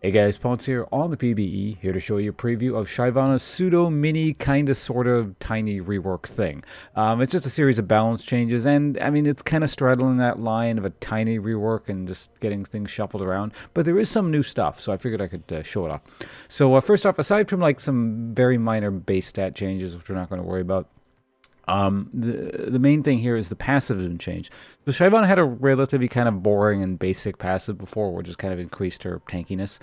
Hey guys, Ponce here on the PBE, here to show you a preview of Shyvana's pseudo mini kinda sorta tiny rework thing. It's just a series of balance changes, and I mean it's kind of straddling that line of a tiny rework and just getting things shuffled around. But there is some new stuff, so I figured I could show it off. So first off, aside from like some very minor base stat changes, which we're not going to worry about, the main thing here is the passive has been changed. So Shyvana had a relatively kind of boring and basic passive before, which just kind of increased her tankiness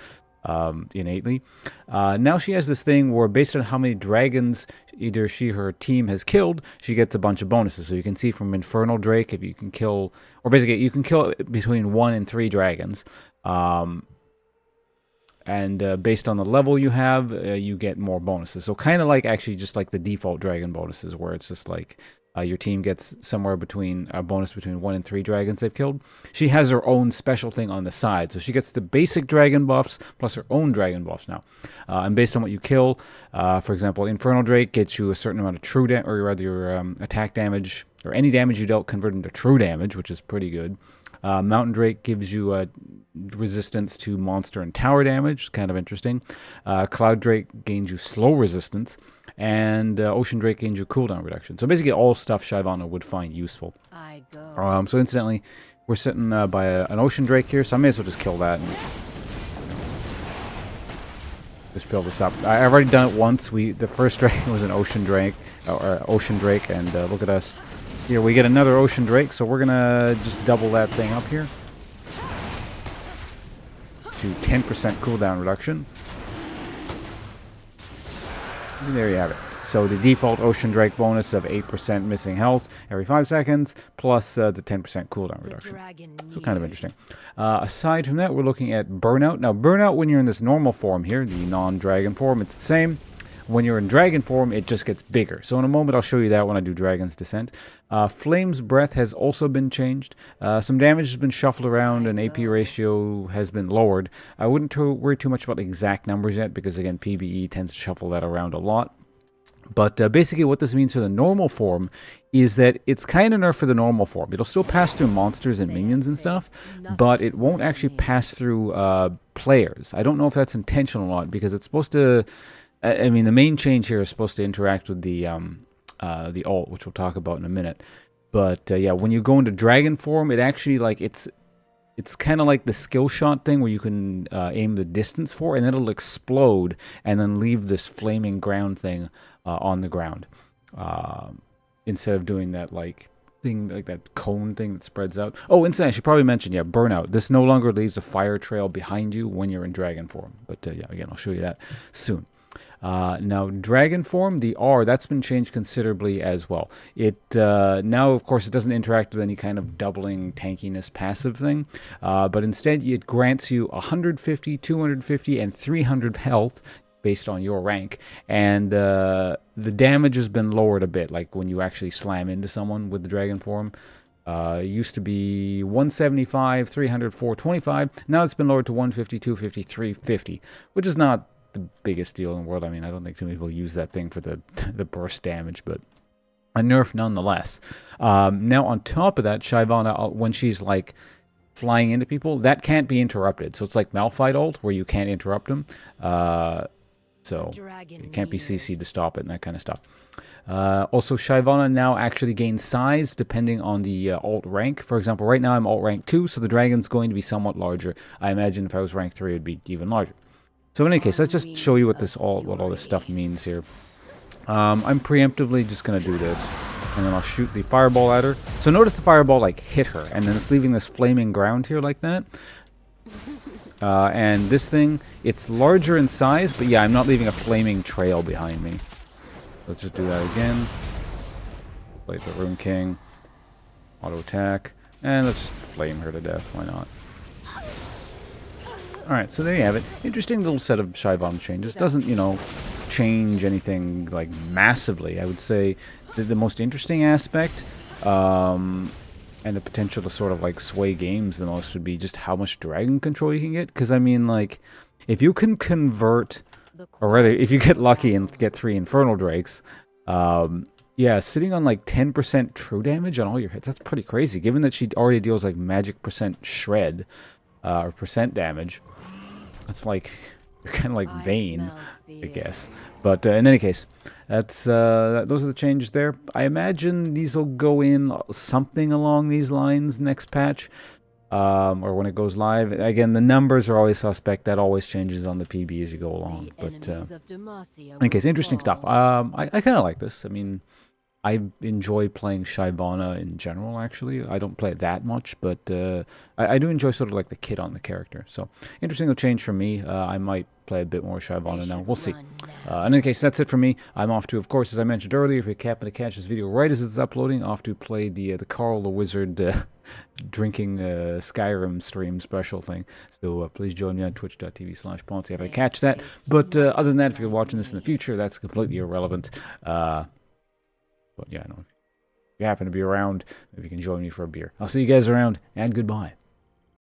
innately. Now she has this thing where based on how many dragons either she or her team has killed, she gets a bunch of bonuses. So you can see from Infernal Drake, if you can kill, or basically you can kill between 1 and 3 dragons. And based on the level you have, you get more bonuses. So kind of like actually just like the default dragon bonuses, where it's just like your team gets somewhere between a bonus between 1 and 3 dragons they've killed. She has her own special thing on the side, so she gets the basic dragon buffs plus her own dragon buffs now. And based on what you kill, for example, Infernal Drake gets you a certain amount of true damage, or rather your attack damage, or any damage you dealt converted into true damage, which is pretty good. Mountain Drake gives you resistance to monster and tower damage, kind of interesting. Cloud Drake gains you slow resistance, and Ocean Drake gains you cooldown reduction. So basically all stuff Shyvana would find useful. So incidentally, we're sitting by an Ocean Drake here, so I may as well just kill that and just fill this up. I've already done it once. The first Drake was an Ocean Drake, and look at us. Here we get another Ocean Drake, so we're gonna just double that thing up here to 10% cooldown reduction. And there you have it. So the default Ocean Drake bonus of 8% missing health every 5 seconds, plus the 10% cooldown reduction. So kind of interesting. Aside from that, we're looking at Burnout. Now Burnout, when you're in this normal form here, the non-dragon form, it's the same. When you're in dragon form, it just gets bigger. So in a moment, I'll show you that when I do Dragon's Descent. Flame's Breath has also been changed. Some damage has been shuffled around, and AP ratio has been lowered. I wouldn't worry too much about the exact numbers yet, because again, PBE tends to shuffle that around a lot. But basically what this means for the normal form is that it's kind of nerfed for the normal form. It'll still pass through monsters and minions and stuff, but it won't actually pass through players. I don't know if that's intentional or not, because it's supposed to... I mean, the main change here is supposed to interact with the ult, which we'll talk about in a minute. But yeah, when you go into dragon form, it actually like it's kind of like the skill shot thing where you can aim the distance for, and it'll explode and then leave this flaming ground thing on the ground instead of doing that like thing, like that cone thing that spreads out. Oh, incidentally, I should probably mention, yeah, Burnout. This no longer leaves a fire trail behind you when you're in dragon form. But yeah, again, I'll show you that soon. Now, dragon form, the R, that's been changed considerably as well. It now, of course, it doesn't interact with any kind of doubling tankiness passive thing, but instead it grants you 150, 250, and 300 health based on your rank, and the damage has been lowered a bit, like when you actually slam into someone with the dragon form. It used to be 175, 300, 425. Now it's been lowered to 150, 250, 350, which is not the biggest deal in the world. I mean, I don't think too many people use that thing for the burst damage, but a nerf nonetheless. Now, on top of that, Shyvana, when she's like flying into people, that can't be interrupted. So it's like Malphite ult, where you can't interrupt them. So it can't be CC'd to stop it and that kind of stuff. Also, Shyvana now actually gains size depending on the alt rank. For example, right now I'm alt rank 2, so the dragon's going to be somewhat larger. I imagine if I was rank 3, it would be even larger. So in any case, let's just show you what all this stuff means here. I'm preemptively just going to do this, and then I'll shoot the fireball at her. So notice the fireball like hit her, and then it's leaving this flaming ground here like that. And this thing, it's larger in size, but yeah, I'm not leaving a flaming trail behind me. Let's just do that again. Play the Rune King. Auto attack. And let's just flame her to death. Why not? Alright, so there you have it. Interesting little set of Shyvana changes. Doesn't, you know, change anything, like, massively. I would say the most interesting aspect, and the potential to sort of, like, sway games the most would be just how much dragon control you can get. Because, I mean, like, if you can convert, or rather, if you get lucky and get 3 Infernal Drakes, yeah, sitting on, like, 10% true damage on all your hits, that's pretty crazy, given that she already deals, like, magic percent shred, or percent damage. It's like you're kind of like vain, I guess. But in any case, that's those are the changes there. I imagine these will go in something along these lines next patch, or when it goes live. Again, the numbers are always suspect. That always changes on the PB as you go along. But in any case, interesting stuff. I kind of like this. I mean, I enjoy playing Shyvana in general, actually. I don't play it that much, but I do enjoy sort of like the kit on the character. So, interesting change for me. I might play a bit more Shyvana now. We'll see. In any case, that's it for me. I'm off to, of course, as I mentioned earlier, if you happen to catch this video right as it's uploading, off to play the Carl the Wizard drinking Skyrim stream special thing. So please join me on twitch.tv/Ponzi if I catch that. But other than that, if you're watching this in the future, that's completely irrelevant. But yeah, no. If you happen to be around, maybe you can join me for a beer. I'll see you guys around, and goodbye.